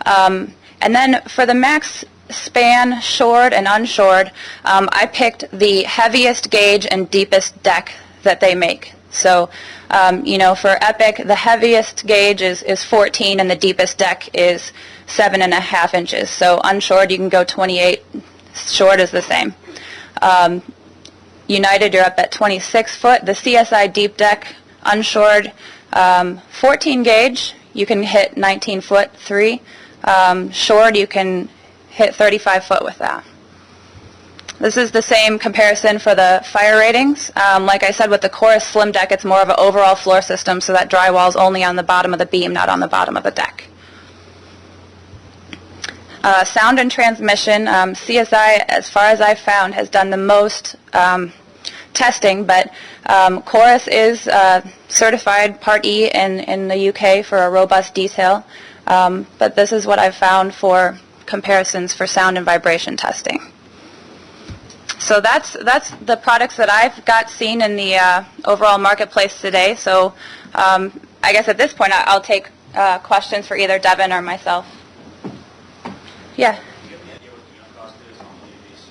And then for the max span, shored and unshored, I picked the heaviest gauge and deepest deck that they make. So, for Epic, the heaviest gauge is 14 and the deepest deck is 7.5 inches. So unshored, you can go 28. Shored is the same. United, you're up at 26 foot. The CSI deep deck, unshored, 14 gauge, you can hit 19 foot 3. Shored, you can hit 35 foot with that. This is the same comparison for the fire ratings. Like I said, with the Chorus Slim Deck, it's more of an overall floor system, so that drywall is only on the bottom of the beam, not on the bottom of the deck. Sound and transmission, CSI, as far as I've found, has done the most testing, but Chorus is certified Part E in the UK for a robust detail, but this is what I've found for comparisons for sound and vibration testing. So that's the products that I've got seen in the overall marketplace today. So I guess at this point I'll take questions for either Devin or myself. Yeah. Do you have any idea what the unit cost is on these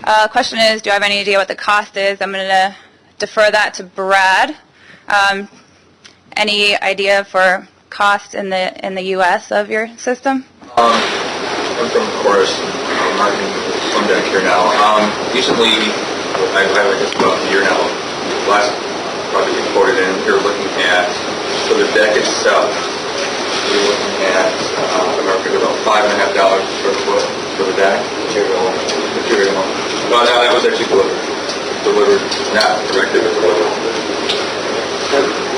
decks? Question is, do I have any idea what the cost is? I'm going to defer that to Brad. Any idea for cost in the U.S. of your system? I'm from Chorus, marketing Slim Deck here now. Recently, I've had it just about a year now. Last project we quoted in, we were looking at, for the deck itself, we were looking at, I remember about $5.50 per foot for the deck. Material. Well, no, that was actually delivered. Delivered, not directed, but delivered.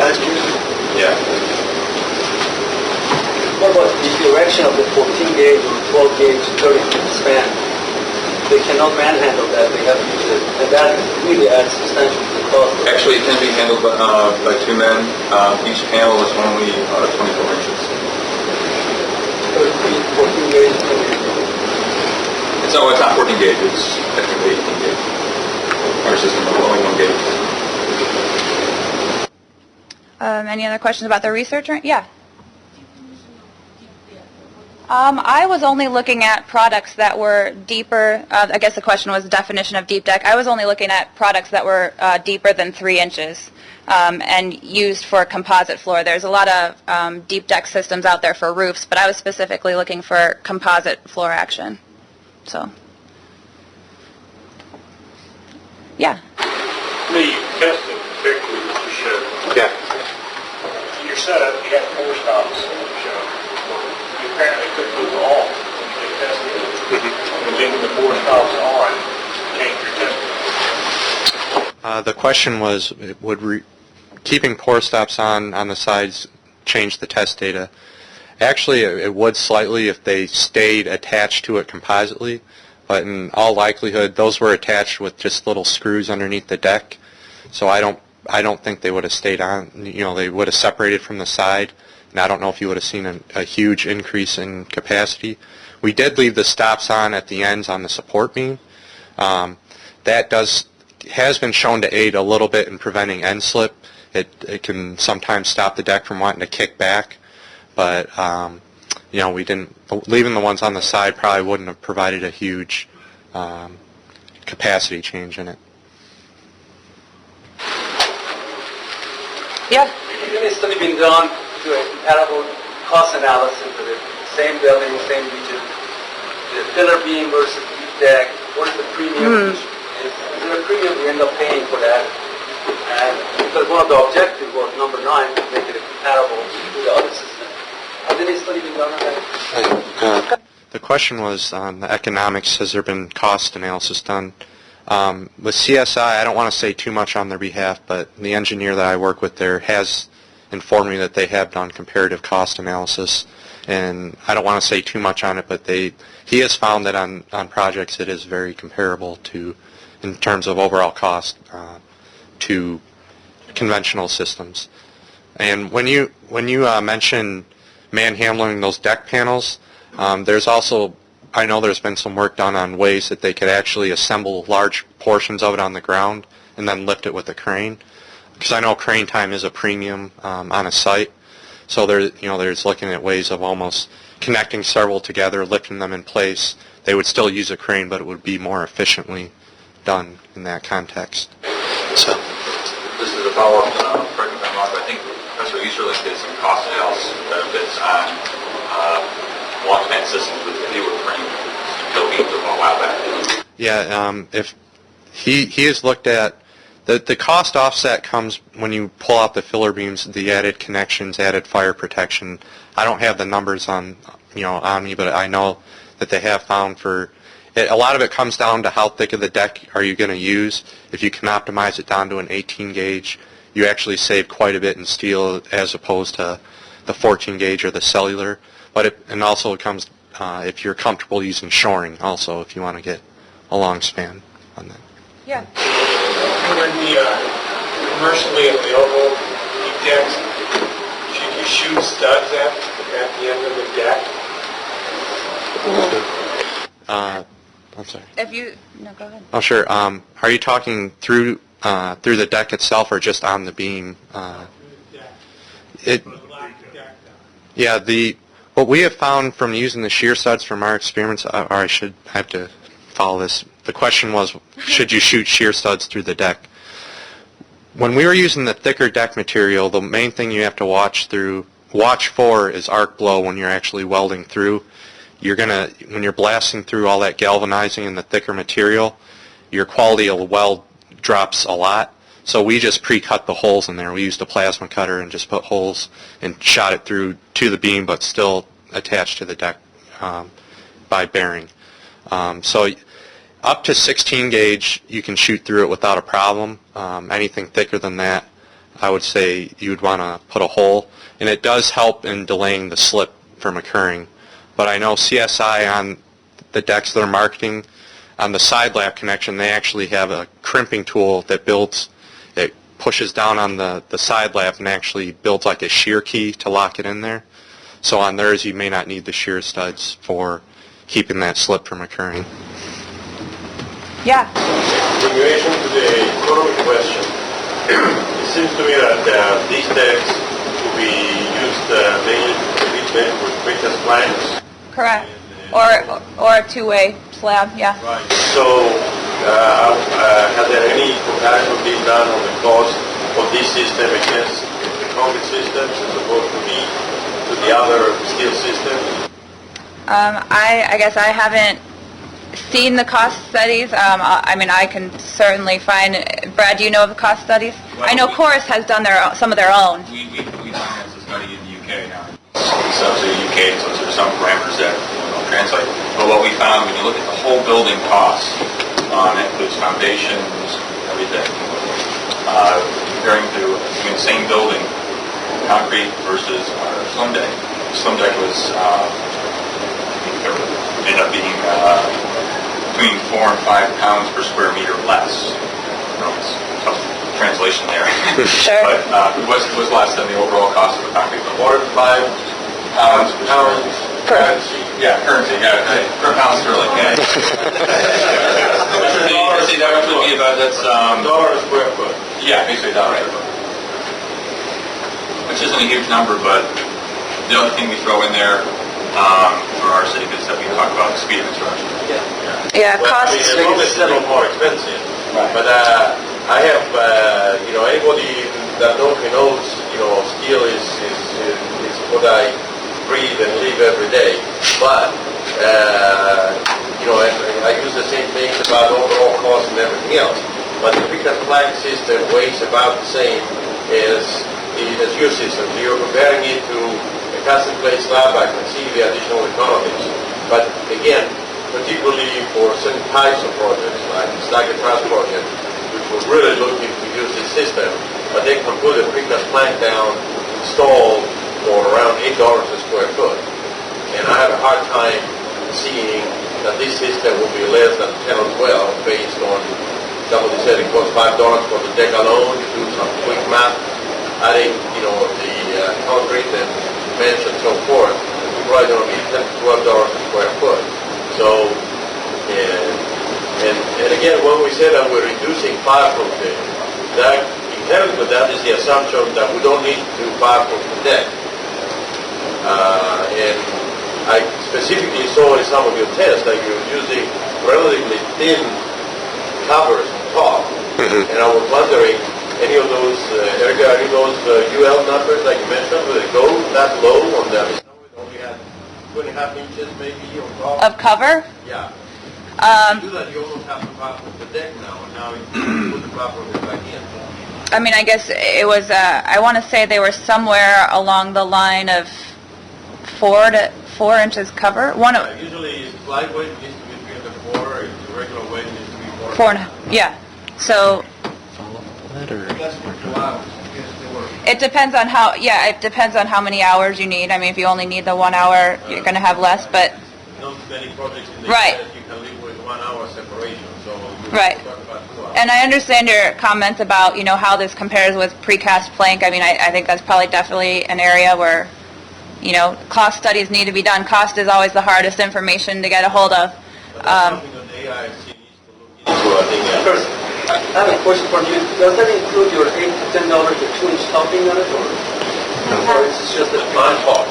Last year? Yeah. What about the direction of the 14 gauge or 12 gauge 30-foot span? They cannot manhandle that, they have to use it. And that really adds substantially to the cost. Actually, it can be handled by two men. Each panel is only 24 inches. 14 gauge. It's not 14 gauge, it's technically 18 gauge. Our system is only 1 gauge. Any other questions about the research? Yeah. I was only looking at products that were deeper. I guess the question was the definition of deep deck. I was only looking at products that were deeper than 3 inches and used for composite floor. There's a lot of deep deck systems out there for roofs, but I was specifically looking for composite floor action. So, yeah. You tested particularly what you showed. Yeah. In your setup, you had 4 stops in your show. You apparently took those off when you tested it. And leaving the 4 stops on changed your testing. The question was, would keeping pour stops on the sides change the test data? Actually, it would slightly if they stayed attached to it compositely, but in all likelihood, those were attached with just little screws underneath the deck. So I don't think they would have stayed on. You know, they would have separated from the side, and I don't know if you would have seen a huge increase in capacity. We did leave the stops on at the ends on the support beam. That has been shown to aid a little bit in preventing end slip. It can sometimes stop the deck from wanting to kick back, but you know, leaving the ones on the side probably wouldn't have provided a huge capacity change in it. Yeah. Even a study been done to a comparable cost analysis of the same building, same region, the pillar beam versus deep deck, what is the premium? Is there a premium we end up paying for that? And because one of the objectives was number 9, to make it comparable to the other system. Has any study been done on that? The question was on the economics. Has there been cost analysis done? With CSI, I don't want to say too much on their behalf, but the engineer that I work with there has informed me that they have done comparative cost analysis, and I don't want to say too much on it, but he has found that on projects it is very comparable to, in terms of overall cost, to conventional systems. And when you mention manhandling those deck panels, there's also, I know there's been some work done on ways that they could actually assemble large portions of it on the ground and then lift it with a crane. Because I know crane time is a premium on a site. So there's looking at ways of almost connecting several together, lifting them in place. They would still use a crane, but it would be more efficiently done in that context. So. This is a follow-up, correct me if I'm wrong, but I think Professor Easterling did some cost analysis benefits on launchpad systems with fewer frame beams a while back. Yeah, if he has looked at the cost offset comes when you pull out the filler beams, the added connections, added fire protection. I don't have the numbers on me, but I know that they have found a lot of it comes down to how thick of the deck are you going to use. If you can optimize it down to an 18 gauge, you actually save quite a bit in steel as opposed to the 14 gauge or the cellular. And also it comes if you're comfortable using shoring also, if you want to get a long span on that. Yeah. When the commercially available deep decks, should you shoot studs at the end of the deck? I'm sorry. No, go ahead. Oh, sure. Are you talking through the deck itself or just on the beam? Yeah, what we have found from using the shear studs from our experiments, or I have to follow this. The question was, should you shoot shear studs through the deck? When we were using the thicker deck material, the main thing you have to watch for is arc blow when you're actually welding through. When you're blasting through all that galvanizing in the thicker material, your quality of the weld drops a lot. So we just pre-cut the holes in there. We used a plasma cutter and just put holes and shot it through to the beam, but still attached to the deck by bearing. So up to 16 gauge, you can shoot through it without a problem. Anything thicker than that, I would say you would want to put a hole. And it does help in delaying the slip from occurring. But I know CSI on the decks they're marketing, on the side lap connection, they actually have a crimping tool that it pushes down on the side lap and actually builds like a shear key to lock it in there. So on theirs, you may not need the shear studs for keeping that slip from occurring. Yeah. Continuation to the economic question. It seems to me that these decks will be used mainly to be made with precast planks. Correct. Or a two-way slab, yeah. Right. So, has there any comparison been done on the cost of this system against the concrete systems as opposed to the other steel systems? I guess I haven't seen the cost studies. I mean, I can certainly find. Brad, do you know of the cost studies? I know Chorus has done some of their own. We financed a study in the UK now. It's up to the UK, so there's some parameters that don't translate. But what we found, when you look at the whole building cost, it includes foundations, everything, comparing to the same building, concrete versus slum deck. Slum deck was, ended up being between 4 and 5 pounds per square meter less. It's tough translation there. Sure. But it was less than the overall cost of the concrete. 4 to 5 Pounds per square pounds meter. currency. Yeah, currency, yeah, per pound sterling, yeah. See, that would be about, that's, Dollar a square foot. yeah, basically $1 per foot. Which isn't a huge number, but the other thing we throw in there, for our sake is that we talk about the speed of construction. Yeah, Well, I cost. mean, as long as it's a little more expensive. Right. But I have, anybody that knows, steel is what I breathe and live every day. But, I use the same things about overall cost and everything else. But the precast plank system weighs about the same as your system. So you're comparing it to a custom plate slab, I can see the additional economies. But again, particularly for certain types of projects, like the Slag and Truss project, which was really looking to use this system, but they can put a precast plank down, installed for around $8 a square foot. And I have a hard time seeing that this system will be less than 10 or 12 based on, somebody said it costs $5 for the deck alone. You do some quick math, adding, the concrete and bench and so forth, you're probably going to be $10 to $12 a square foot. So, and again, when we say that we're reducing fireproofing, that inherent with that is the assumption that we don't need to fireproof the deck. And I specifically saw in some of your tests that you're using relatively thin covers on top. And I was wondering, any of those, Erica, any of those UL numbers that you mentioned, do they go that low on the only had 2.5 inches maybe on top? Of cover? Yeah. You do that, you almost have to fireproof the deck now, and now you put the fireproof back in. I mean, I guess it was, I want to say they were somewhere along the line of 4 inches cover. Usually, slide weight needs to be 3 to 4, the regular weight needs to be 4. 4.5, yeah. So it depends on it depends on how many hours you need. I mean, if you only need the 1 hour, you're going to have less, but Not many projects in the Right. US you can live with 1 hour separation, so you Right. talk about 2 hours. and I understand your comments about, how this compares with precast plank. I mean, I think that's probably definitely an area where, cost studies need to be done. Cost is always the hardest information to get a hold of. But that's something that the AIC needs to look into, I think. First, I have a question for you. Does that include your $8 to $10 to 2-inch topping on it, or is it just a On top,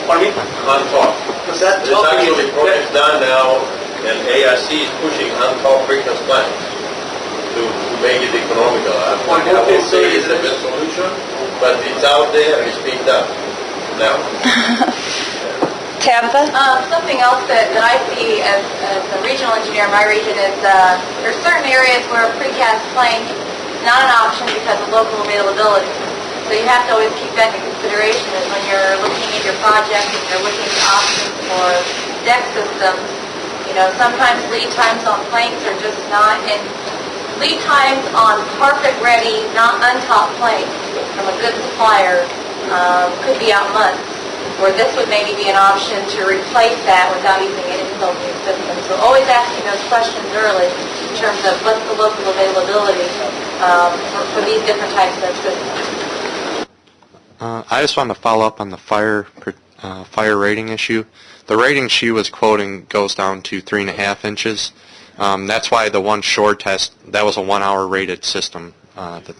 Pardon me? on top. Because that There's topping actually is projects done now, and AIC is pushing on-top precast planks to make it economical. I won't say it's the best solution, but it's out there and it's being done now. Tabitha? Something else that I see as a regional engineer in my region is there's certain areas where precast plank is not an option because of local availability. So you have to always keep that in consideration is when you're looking at your project and you're looking at options for deck systems. You know, sometimes lead times on planks are just not, and lead times on carpet-ready, not untopped planks from a good supplier could be out months. Where this would maybe be an option to replace that without using an installed new system. So always asking those questions early in terms of what's the local availability for these different types of systems. I just wanted to follow up on the fire rating issue. The rating she was quoting goes down to 3.5 inches. That's why the one shore test, that was a 1 hour rated system, the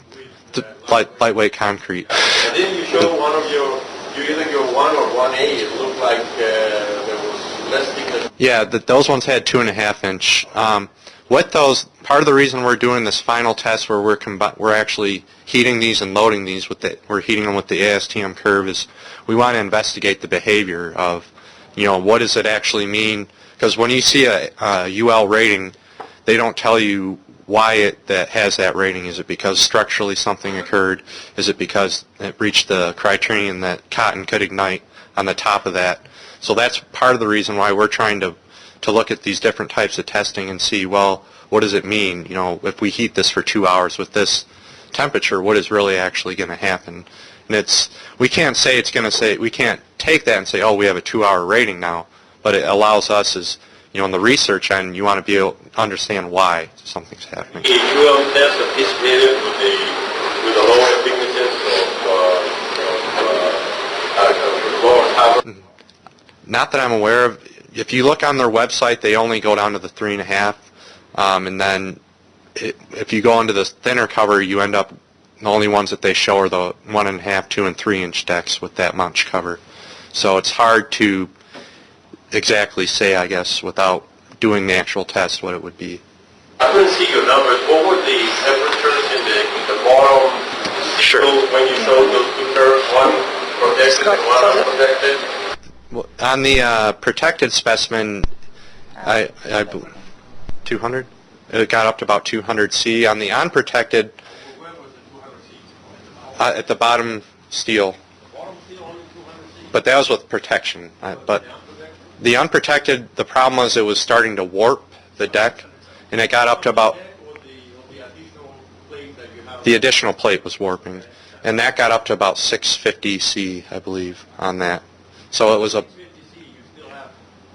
lightweight concrete. And then you show one of your, either your 1 or 1A, it looked like there was less thickness. Yeah, those ones had 2.5 inch. With those, part of the reason we're doing this final test where we're actually heating these and loading these we're heating them with the ASTM curve is we want to investigate the behavior of, what does it actually mean? Because when you see a UL rating, they don't tell you why that has that rating. Is it because structurally something occurred? Is it because it reached the criterion that cotton could ignite on the top of that? So that's part of the reason why we're trying to look at these different types of testing and see, well, what does it mean? If we heat this for 2 hours with this temperature, what is really actually going to happen? And we can't we can't take that and say, oh, we have a 2 hour rating now, but it allows us as, in the research end, you want to be able to understand why something's happening. If you will test the pitch period with the lower thicknesses of lower tower. Not that I'm aware of. If you look on their website, they only go down to the 3.5, and then if you go into the thinner cover, you end up, the only ones that they show are the 1.5, 2, and 3 inch decks with that much cover. So it's hard to exactly say, I guess, without doing the actual test, what it would be. I couldn't see your numbers. What were the temperatures in the bottom? Sure. When you showed those two curves, one protected and one unprotected? On the protected specimen, I 200? It got up to about 200 C. On the unprotected, Where was the 200 C? at the bottom steel, Bottom still only 200 C? but that was with protection. But the unprotected, the problem was it was starting to warp the deck, and it got up to about, The additional plate that you have. the additional plate was warping, and that got up to about 650 C, I believe, on that. So it was a, 50 C, you still have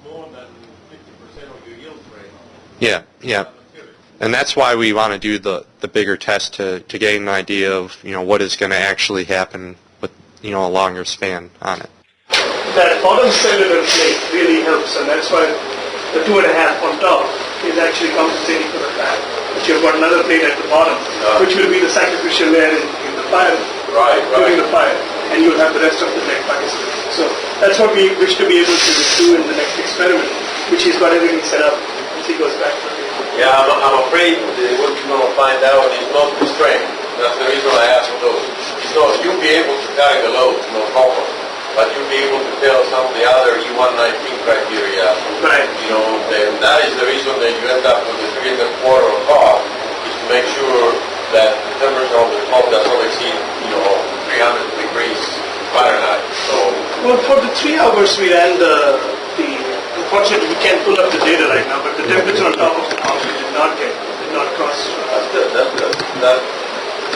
more than 50% of your yield rate. yeah. And that's why we want to do the bigger test to gain an idea of, what is going to actually happen with, a longer span on it. That bottom cellular plate really helps, and that's why the 2.5 on top is actually compensating for the fact that you've got another plate at the bottom, which will be the sacrificial layer in the fire, during the fire, and you'll have the rest of the deck participating. So that's what we wish to be able to do in the next experiment, which he's got everything set up once he goes back. Yeah, I'm afraid that what you're going to find out is not the strength. That's the reason I asked for those. You'll be able to carry the load, no problem. But you'll be able to tell some of the other E119 criteria. Right. And that is the reason that you end up with the 3 1/4 on top, is to make sure that the temperature on the top does not exceed, 300 degrees Fahrenheit. So, Well, for the 3 hours we ran unfortunately we can't pull up the data right now, but the temperature on top of the concrete did not cross. that's good, that's good. That,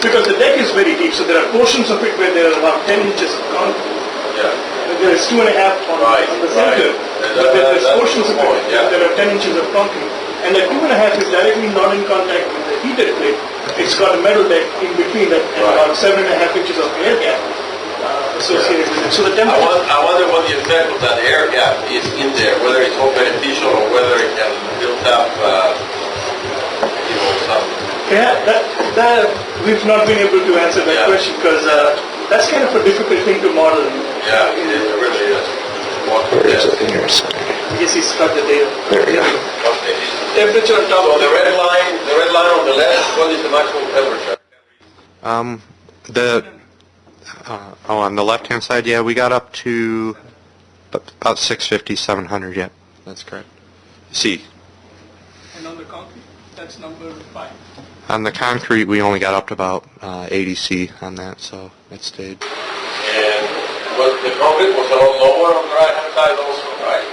Because the deck is very deep, so there are portions of it where there are about 10 inches of concrete. yeah. There is 2.5 on the center, but there's That's portions of the point, it, yeah. there are 10 inches of concrete. And that 2.5 is directly not in contact with the heated plate. It's got a metal deck in between that, and Right. about 7.5 inches of air gap associated with it. So the temperature... I wonder what the effect of that air gap is in there, whether it's all beneficial or whether it can build up, some... Yeah, that we've not been able to answer that Yeah. question, because that's kind of a difficult thing to model. Yeah, it really is. I guess he struck the data. Okay. Temperature on top So of the red line on the left, what is the maximum temperature? On the left-hand side, yeah, we got up to about 650, 700, yep, that's correct. C. And on the concrete, that's number 5. On the concrete, we only got up to about 80 C on that, so it stayed. And was the concrete was a lot lower on the right-hand side also, right?